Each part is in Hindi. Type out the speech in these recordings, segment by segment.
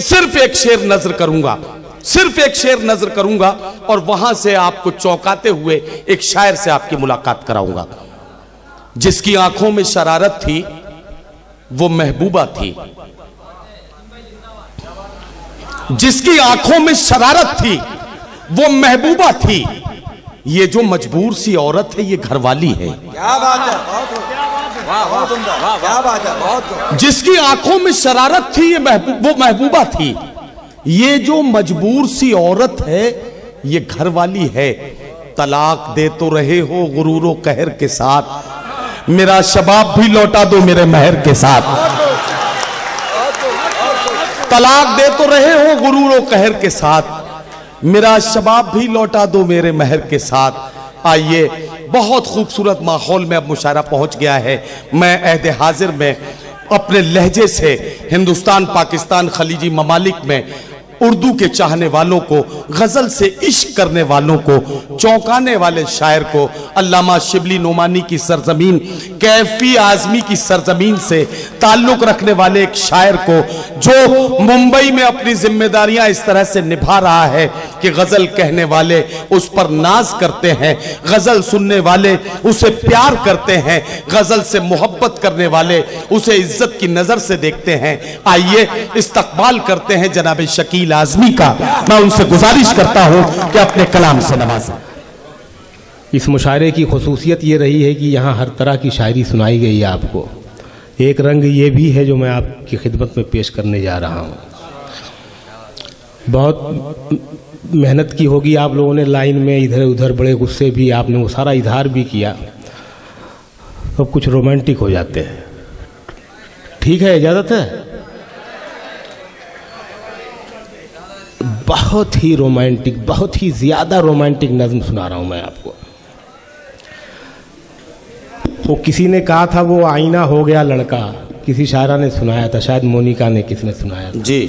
सिर्फ एक शेर नजर करूंगा, सिर्फ एक शेर नजर करूंगा और वहां से आपको चौंकाते हुए एक शायर से आपकी मुलाकात कराऊंगा। जिसकी आंखों में शरारत थी वो महबूबा थी, जिसकी आंखों में शरारत थी वो महबूबा थी। ये जो मजबूर सी औरत है ये घरवाली है। क्या बात है, बहुत सुंदर, क्या बात है, बहुत। जिसकी आंखों में शरारत थी वो महबूबा थी। ये जो मजबूर सी औरत है ये घरवाली है। तलाक दे तो रहे हो गुरूरो कहर के साथ, मेरा शबाब भी लौटा दो मेरे महर के साथ। तलाक दे तो रहे हो गुरूरो कहर के साथ, मेरा शबाब भी लौटा दो मेरे महर के साथ। आइए, बहुत खूबसूरत माहौल में अब मुशायरा पहुंच गया है। मैं अहद हाजिर में अपने लहजे से हिंदुस्तान, पाकिस्तान, खलीजी ममालिक में उर्दू के चाहने वालों को, गजल से इश्क करने वालों को, चौंकाने वाले शायर को, अल्लामा शिबली नोमानी की सरजमीन, कैफी आजमी की सरजमीन से ताल्लुक रखने वाले एक शायर को जो मुंबई में अपनी जिम्मेदारियां इस तरह से निभा रहा है कि गजल कहने वाले उस पर नाज करते हैं, गजल सुनने वाले उसे प्यार करते हैं, गजल से मोहब्बत करने वाले उसे इज्जत की नजर से देखते हैं। आइए इस्तकबाल करते हैं जनाब शकील आजमी का। मैं उनसे गुजारिश करता हूं कि अपने कलाम से नवाजें। इस मुशायरे की खुसूसियत ये रही है कि यहाँ हर तरह की शायरी सुनाई गई है आपको। एक रंग ये भी है जो मैं आपकी खिदमत में पेश करने जा रहा हूँ। बहुत मेहनत की होगी आप लोगों ने, लाइन में इधर उधर बड़े गुस्से भी आपने वो सारा इजहार भी किया, तो कुछ रोमांटिक हो जाते हैं। ठीक है, इजाज़त है। बहुत ही रोमांटिक, बहुत ही ज़्यादा रोमांटिक नज़्म सुना रहा हूँ मैं आपको। वो किसी ने कहा था वो आईना हो गया लड़का, किसी शायरा ने सुनाया था, शायद मोनिका ने किसने सुनाया था जी।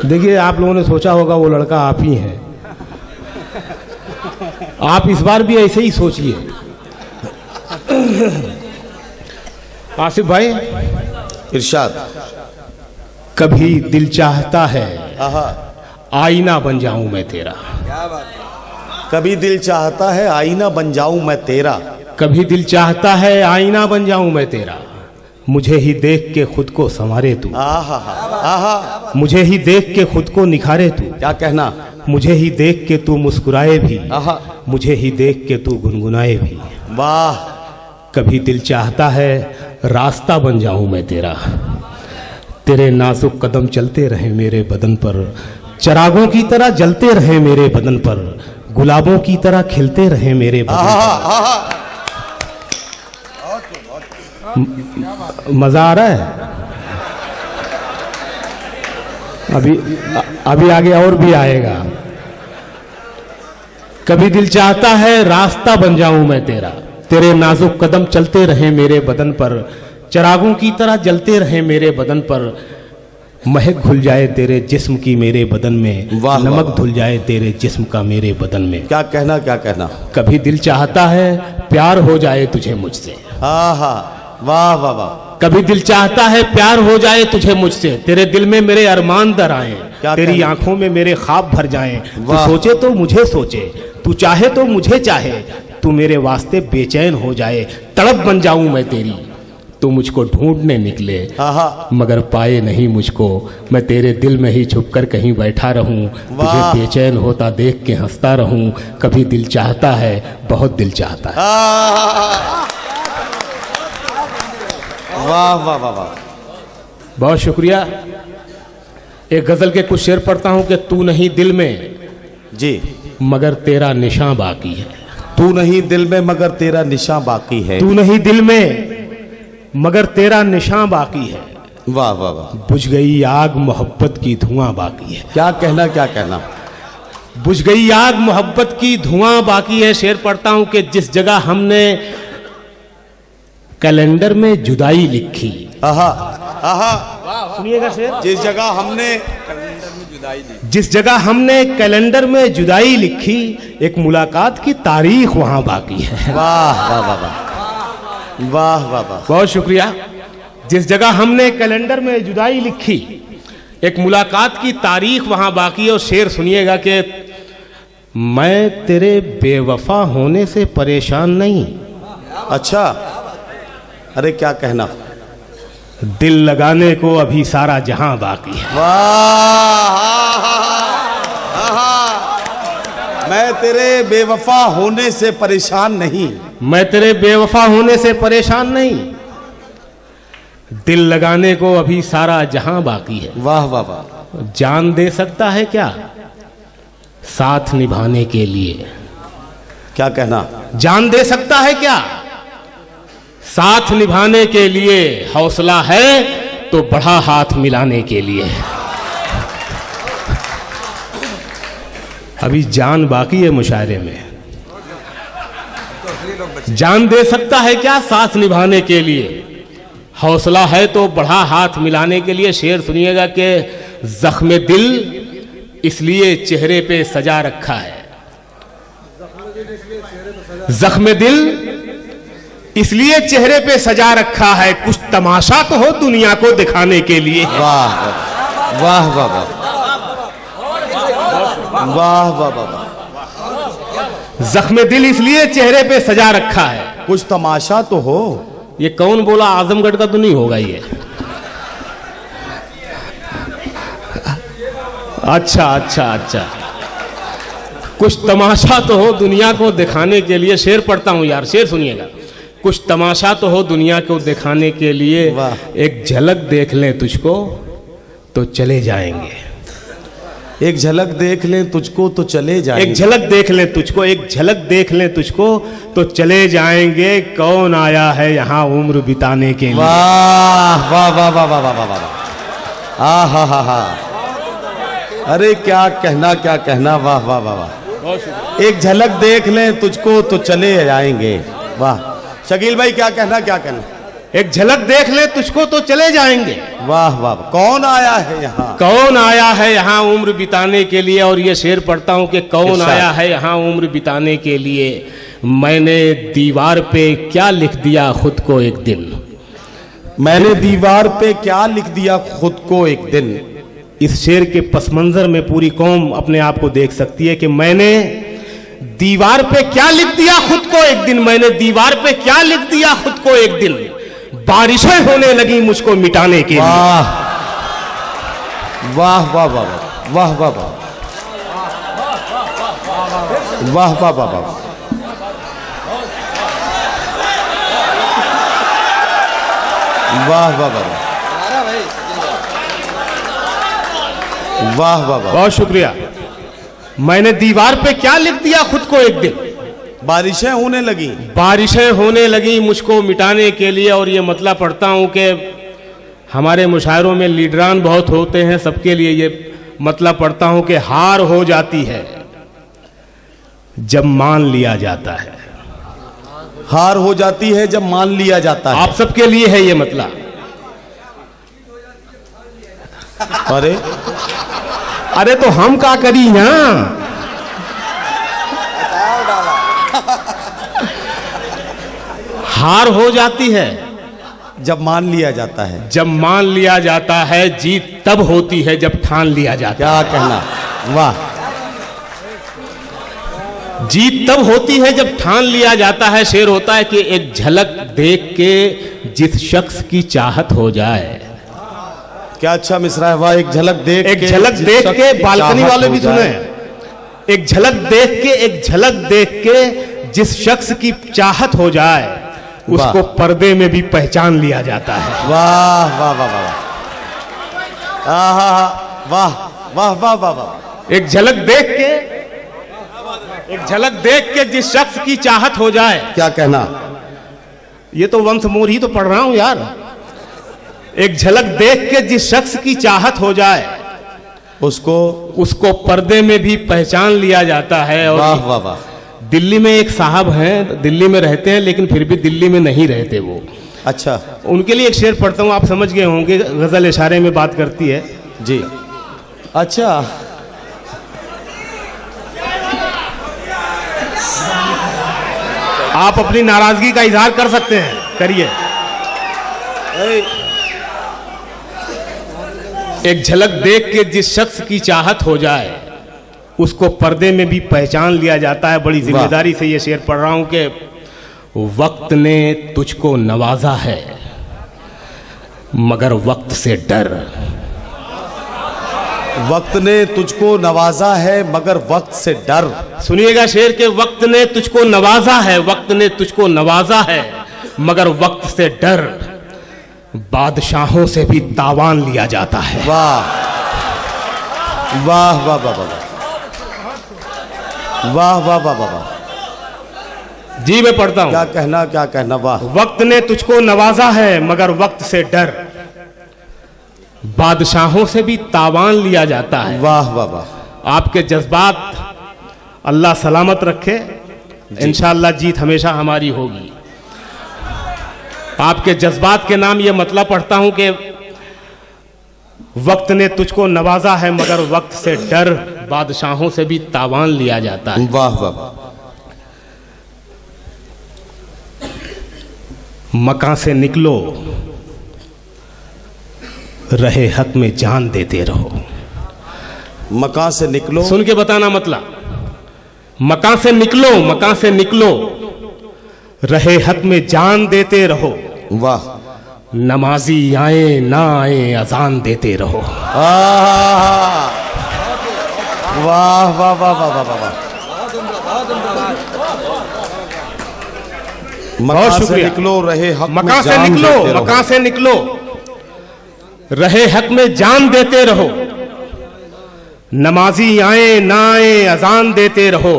देखिए, आप लोगों ने सोचा होगा वो लड़का आप ही हैं। आप इस बार भी ऐसे ही सोचिए। आसिफ भाई, इरशाद। कभी दिल चाहता है आईना बन जाऊं मैं तेरा, कभी दिल चाहता है आईना बन जाऊं मैं तेरा, कभी दिल चाहता है आईना बन जाऊं मैं तेरा, मुझे ही देख के खुद को संवारे तू, मुझे ही देख के खुद को निखारे तू, क्या कहना, मुझे ही देख के तू मुस्कुराए भी, मुझे ही देख के तू गुनगुनाए भी। वाह। कभी दिल चाहता है रास्ता बन जाऊं मैं तेरा, तेरे नाजुक कदम चलते रहे मेरे बदन पर, चरागों की तरह जलते रहे मेरे बदन पर, गुलाबों की तरह खिलते रहे मेरे बदन पर। मजा आ रहा है? अभी आगे और भी आएगा। कभी दिल चाहता है रास्ता बन जाऊं मैं तेरा, तेरे नाजुक कदम चलते रहे मेरे बदन पर, चरागों की तरह जलते रहे मेरे बदन पर, महक घुल जाए तेरे जिस्म की मेरे बदन में, नमक धुल जाए तेरे जिस्म का मेरे बदन में। क्या कहना, क्या कहना। कभी दिल चाहता है प्यार हो जाए तुझे मुझसे, वाह वाह वाह। कभी दिल चाहता है प्यार हो जाए तुझे मुझसे, तेरे दिल में मेरे अरमान दर आए, तेरी आंखों में मेरे ख्वाब भर जाएं, तू सोचे तो मुझे सोचे, तू चाहे तो मुझे चाहे, तू मेरे वास्ते बेचैन हो जाए, तड़प बन जाऊं मैं तेरी, तू मुझको ढूंढने निकले मगर पाए नहीं मुझको, मैं तेरे दिल में ही छुपकर कहीं बैठा रहूं, तुझे बेचैन होता देख के हंसता रहूं, कभी दिल चाहता है, बहुत दिल चाहता है। वाह वाह वाह वाह, बहुत शुक्रिया। एक गजल के कुछ शेर पढ़ता हूं कि तू नहीं दिल में जी मगर तेरा निशान बाकी है, तू नहीं दिल में मगर तेरा निशान बाकी है, तू नहीं दिल में मगर तेरा निशान बाकी है। वाह वाह वाह। बुझ गई आग मोहब्बत की धुआं बाकी है। क्या कहना, क्या कहना। बुझ गई आग मोहब्बत की धुआं बाकी है। शेर पढ़ता हूं कि जिस जगह हमने कैलेंडर में जुदाई लिखी, सुनिएगा शेर, जिस जगह हमने कैलेंडर में जुदाई लिखी, एक मुलाकात की तारीख वहां बाकी है। वाह वाह वाह वाह वाह वाह वाह, बहुत शुक्रिया। जिस जगह हमने कैलेंडर में जुदाई लिखी, एक मुलाकात की तारीख वहां बाकी है और शेर सुनिएगा कि मैं तेरे बेवफा होने से परेशान नहीं। अच्छा, अरे क्या कहना। दिल लगाने को अभी सारा जहां बाकी है। वाह, मैं तेरे बेवफा होने से परेशान नहीं। मैं तेरे बेवफा होने से परेशान नहीं, दिल लगाने को अभी सारा जहां बाकी है। वाह वाह वाह। जान दे सकता है क्या साथ निभाने के लिए? क्या कहना। जान दे सकता है क्या साथ निभाने के लिए? हौसला है तो बढ़ा हाथ मिलाने के लिए। अभी जान बाकी है मुशायरे में। जान दे सकता है क्या साथ निभाने के लिए? हौसला है तो बढ़ा हाथ मिलाने के लिए। शेर सुनिएगा कि जख्म दिल इसलिए चेहरे पे सजा रखा है। जख्म दिल इसलिए चेहरे पे सजा रखा है, कुछ तमाशा तो हो दुनिया को दिखाने के लिए। वाह वाह वाह वाह वाह वाह वाह। जख्म दिल इसलिए चेहरे पे सजा रखा है, कुछ तमाशा तो हो। ये कौन बोला? आजमगढ़ का तो नहीं होगा ये। अच्छा अच्छा अच्छा, कुछ तमाशा तो हो दुनिया को दिखाने के लिए। शेर पढ़ता हूं यार, शेर सुनिएगा। कुछ तमाशा तो हो दुनिया को दिखाने के लिए, एक झलक देख लें तुझको तो चले जाएंगे। एक झलक देख लें तुझको तो चले जाएंगे। एक झलक देख लें तुझको, एक झलक देख लें तुझको तो चले जाएंगे। कौन आया है यहाँ उम्र बिताने के लिए? वाह वाह वाह वाह वाह वाह वाह। आ हा हा हा। अरे क्या कहना क्या कहना। वाह वाह वाह वाह। एक झलक देख लें तुझको तो चले जाएंगे। वाह शकील भाई, क्या कहना क्या कहना। एक झलक देख ले तुझको तो चले जाएंगे। वाह वाह। कौन आया है यहाँ? कौन आया है यहाँ उम्र बिताने के लिए? और ये शेर पढ़ता हूँ कि कौन आया है यहाँ उम्र बिताने के लिए? मैंने दीवार पे क्या लिख दिया खुद को एक दिन। मैंने दीवार पे क्या लिख दिया खुद को एक दिन। इस शेर के पस मंजर में पूरी कौम अपने आप को देख सकती है कि मैंने दीवार पे क्या लिख दिया खुद को एक दिन। मैंने दीवार पे क्या लिख दिया खुद को एक दिन। बारिशें होने लगी मुझको मिटाने के लिए। वाह वाह वाह वाह वाह वाह वाह वाह वाह वाह वाह। वाह वाह वाह वाह वाह। बहुत शुक्रिया। मैंने दीवार पे क्या लिख दिया खुद को एक दिन। बारिशें होने लगी। बारिशें होने लगी मुझको मिटाने के लिए। और ये मतलब पढ़ता हूँ कि हमारे मुशायरों में लीडरान बहुत होते हैं, सबके लिए ये मतलब पढ़ता हूँ कि हार हो जाती है जब मान लिया जाता है। हार हो जाती है जब मान लिया जाता है। आप सबके लिए है ये मतलब। अरे अरे तो हम क्या करी यहाँ? हार हो जाती है जब मान लिया जाता है। जब मान लिया जाता है। जीत तब होती है जब ठान लिया जाता है। क्या कहना। वाह। जीत तब होती है जब ठान लिया जाता है। शेर होता है कि एक झलक देख के जिस शख्स की चाहत हो जाए। क्या अच्छा मिसरा है। वाह। एक झलक देख एक झलक देख के, बालकनी वाले भी सुने। एक झलक देख के, एक झलक देख के जिस शख्स की चाहत हो जाए उसको पर्दे में भी पहचान लिया जाता है। वाह वाह वाह वाह वाह वाह वाह वाह वाह। एक झलक देख के, एक झलक देख के जिस शख्स की चाहत हो जाए। क्या कहना। ये तो वंश मोर ही तो पढ़ रहा हूं यार। एक झलक देख के जिस शख्स की चाहत हो जाए उसको पर्दे में भी पहचान लिया जाता है। और वाह वाह वाह। दिल्ली में एक साहब हैं, दिल्ली में रहते हैं लेकिन फिर भी दिल्ली में नहीं रहते वो। अच्छा। उनके लिए एक शेर पढ़ता हूँ, आप समझ गए होंगे। गजल इशारे में बात करती है जी। अच्छा। आप अपनी नाराजगी का इजहार कर सकते हैं, करिए। एक झलक देख के जिस शख्स की चाहत हो जाए उसको पर्दे में भी पहचान लिया जाता है। बड़ी जिम्मेदारी से ये शेर पढ़ रहा हूं कि वक्त ने तुझको नवाजा है मगर वक्त से डर। वक्त ने तुझको नवाजा है मगर वक्त से डर। सुनिएगा शेर के वक्त ने तुझको नवाजा है, वक्त ने तुझको नवाजा है मगर वक्त से डर। बादशाहों से भी तावान लिया जाता है। वाह वाह वाह वाह वाह वाह वाह वाह वाह। जी मैं पढ़ता हूं। क्या कहना वाह। वक्त ने तुझको नवाजा है मगर वक्त से डर। बादशाहों से भी तावान लिया जाता है। वाह वाह वाह। आपके जज्बात अल्लाह सलामत रखे, इंशाअल्लाह जीत हमेशा हमारी होगी। आपके जज्बात के नाम ये मतलब पढ़ता हूं कि वक्त ने तुझको नवाजा है मगर वक्त से डर। बादशाहों से भी तावान लिया जाता है। वाह वाह। मकान से निकलो रहे हक में जान देते रहो। मकान से निकलो, सुन के बताना मतलब। मकान से निकलो, मकान से निकलो रहे हक में जान देते रहो। वाह। नमाजी आए ना आए अजान देते रहो। वाह वाह वाह वाह वाह वाह। बहुत शुक्रिया। निकलो रहे हक में मकान से निकलो, मकान से निकलो रहे हक में जान देते रहो। नमाजी आए ना आए अजान देते रहो।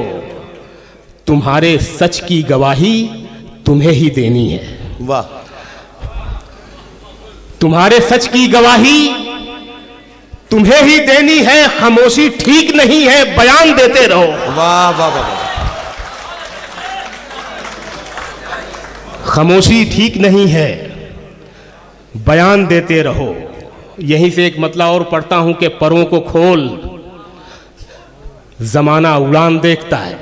तुम्हारे सच की गवाही तुम्हें ही देनी है। वाह। तुम्हारे सच की गवाही तुम्हें ही देनी है। खामोशी ठीक नहीं है, बयान देते रहो। वाह वाह वाह। खामोशी ठीक नहीं है, बयान देते रहो। यहीं से एक मतलब और पढ़ता हूं कि परों को खोल जमाना उड़ान देखता है।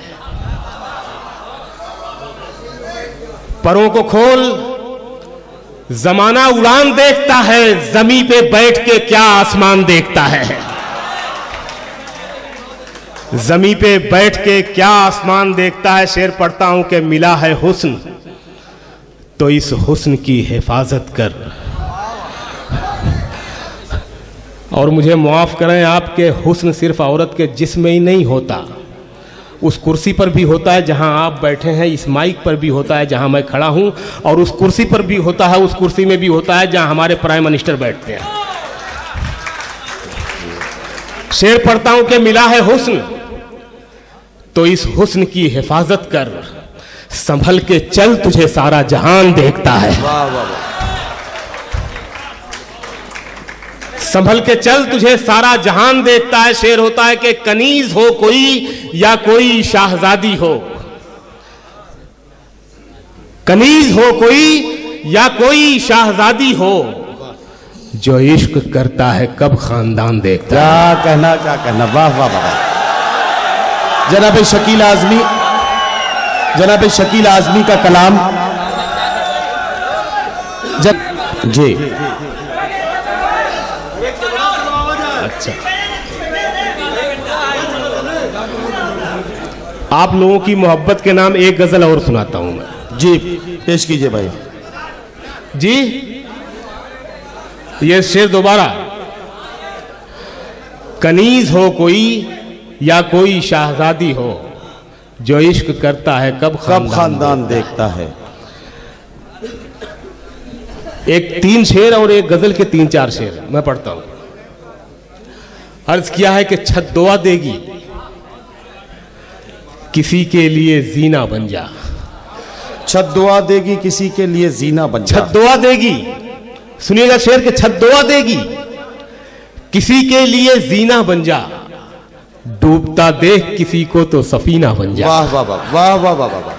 परों को खोल जमाना उड़ान देखता है। जमीन पे बैठ के क्या आसमान देखता है। जमीन पे बैठ के क्या आसमान देखता है। शेर पढ़ता हूं कि मिला है हुस्न तो इस हुस्न की हिफाजत कर। और मुझे माफ करें, आपके हुस्न सिर्फ औरत के जिस्म में ही नहीं होता, उस कुर्सी पर भी होता है जहां आप बैठे हैं, इस माइक पर भी होता है जहां मैं खड़ा हूं, और उस कुर्सी पर भी होता है, उस कुर्सी में भी होता है जहां हमारे प्राइम मिनिस्टर बैठते हैं। शेर पढ़ता हूं कि मिला है हुस्न तो इस हुस्न की हिफाजत कर। संभल के चल तुझे सारा जहान देखता है। वाह वाह वाह। संभल के चल तुझे सारा जहान देखता है। शेर होता है कि कनीज हो कोई या कोई शाहजादी हो। कनीज हो कोई या कोई शाहजादी हो, जो इश्क करता है कब खानदान देखता है। क्या कहना वाह वाह वाह। जनाब शकील आजमी, जनाब शकील आजमी का कलाम जी। अच्छा, आप लोगों की मोहब्बत के नाम एक गजल और सुनाता हूं मैं। जी पेश कीजिए भाई जी। ये शेर दोबारा। कनीज हो कोई या कोई शाहजादी हो, जो इश्क करता है कब खानदान देखता है। एक 3 शेर और एक गजल के 3-4 शेर मैं पढ़ता हूं। अर्ज किया है कि छत दुआ देगी किसी के लिए जीना बन जा। छत दुआ देगी किसी के लिए जीना बन जा। छत दुआ देगी, सुनिएगा शेर के, छत दुआ देगी किसी के लिए जीना बन जा। डूबता देख किसी को तो सफीना बन जा। वाह वाह वाह वाह वाह वाह वाह।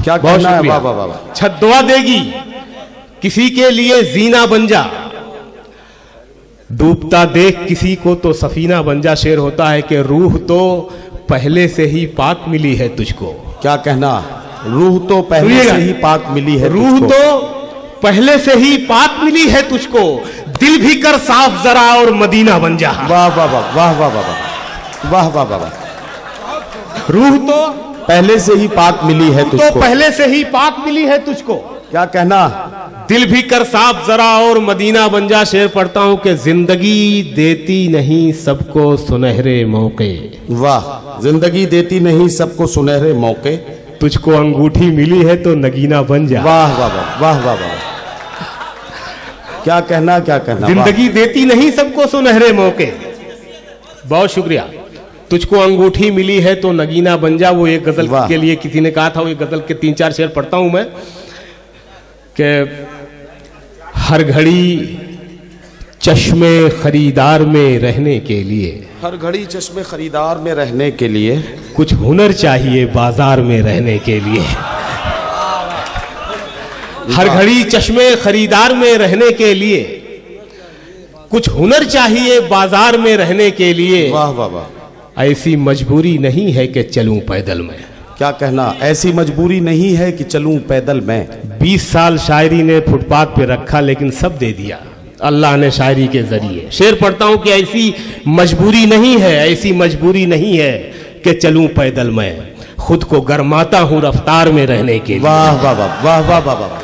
क्या कहना है। वाह वाह वाह। छत दुआ देगी किसी के लिए जीना बन जा। डूबता देख किसी को तो सफीना बन जा। शेर होता है कि रूह तो पहले से ही पाक मिली है तुझको। क्या कहना, रूह तो पहले से ही पाक मिली है। रूह तो पहले से ही पाक मिली है तुझको। दिल भी कर साफ जरा और मदीना बन जा। वाह वाह वाह वाह वाह वाह वाह वाह वाह वाह। रूह तो पहले से ही पाक मिली है तुझको, तो पहले से ही पाक मिली है तुझको। क्या कहना? दिल भी कर साफ जरा और मदीना बन जा। शेर पढ़ता हूं कि जिंदगी देती नहीं सबको सुनहरे मौके। वाह। जिंदगी देती नहीं सबको सुनहरे मौके, तुझको अंगूठी मिली है तो नगीना बन जा। वाह वाह वाह वाह वाह वाह। क्या कहना, क्या कहना? जिंदगी देती नहीं सबको सुनहरे मौके। बहुत शुक्रिया। तुझको अंगूठी मिली है तो नगीना बन जा। वो एक गजल के लिए किसी ने कहा था, वो एक गजल के 3-4 शेर पढ़ता हूं मैं कि हर घड़ी चश्मे खरीदार में रहने के लिए, हर घड़ी चश्मे खरीदार में रहने के लिए कुछ हुनर चाहिए बाजार में रहने के लिए। हर घड़ी चश्मे खरीदार में रहने के लिए कुछ हुनर चाहिए बाजार में रहने के लिए। वाह वाह वाह। ऐसी मजबूरी नहीं है कि चलूं पैदल मैं। क्या कहना? ऐसी मजबूरी नहीं है कि चलूं पैदल मैं। 20 साल शायरी ने फुटपाथ पे रखा लेकिन सब दे दिया अल्लाह ने शायरी के जरिए। शेर पढ़ता हूं कि ऐसी मजबूरी नहीं है, ऐसी मजबूरी नहीं है कि चलूं पैदल मैं, खुद को गरमाता हूं रफ्तार में रहने के लिए। वाह वाह वाह वाह वाह वाह वाह।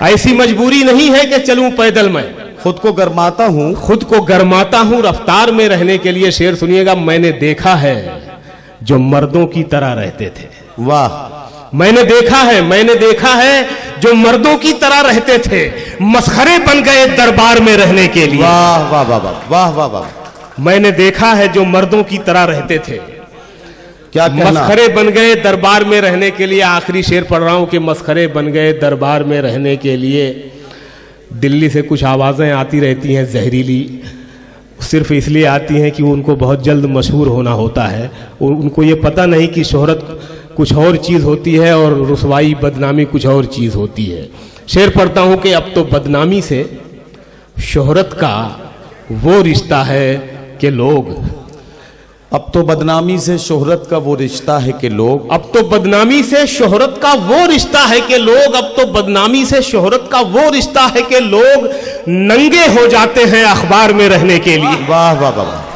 ऐसी मजबूरी नहीं है कि चलूं पैदल मैं, खुद को गरमाता हूं, खुद को गरमाता हूं रफ्तार में रहने के लिए। शेर सुनिएगा, मैंने देखा है जो मर्दों की तरह रहते थे। वाह। मैंने देखा है जो मर्दों की तरह रहते थे, मसखरे बन गए दरबार में रहने के लिए। वाह वाह वाह वाह वाह वाह। मैंने देखा है जो मर्दों की तरह रहते थे, क्या कहना? मसखरे बन गए दरबार में रहने के लिए। आखिरी शेर पढ़ रहा हूं कि मसखरे बन गए दरबार में रहने के लिए। दिल्ली से कुछ आवाजें आती रहती हैं जहरीली, सिर्फ इसलिए आती हैं कि उनको बहुत जल्द मशहूर होना होता है। उनको ये पता नहीं कि शोहरत कुछ और चीज़ होती है और रुसवाई बदनामी कुछ और चीज़ होती है। शेर पढ़ता हूं कि अब तो बदनामी से शोहरत का वो रिश्ता है कि लोग, अब तो बदनामी से शोहरत का वो रिश्ता है कि लोग, अब तो बदनामी से शोहरत का वो रिश्ता है कि लोग, अब तो बदनामी से शोहरत का वो रिश्ता है कि लोग नंगे हो जाते हैं अखबार में रहने के लिए। वाह वाह वाह।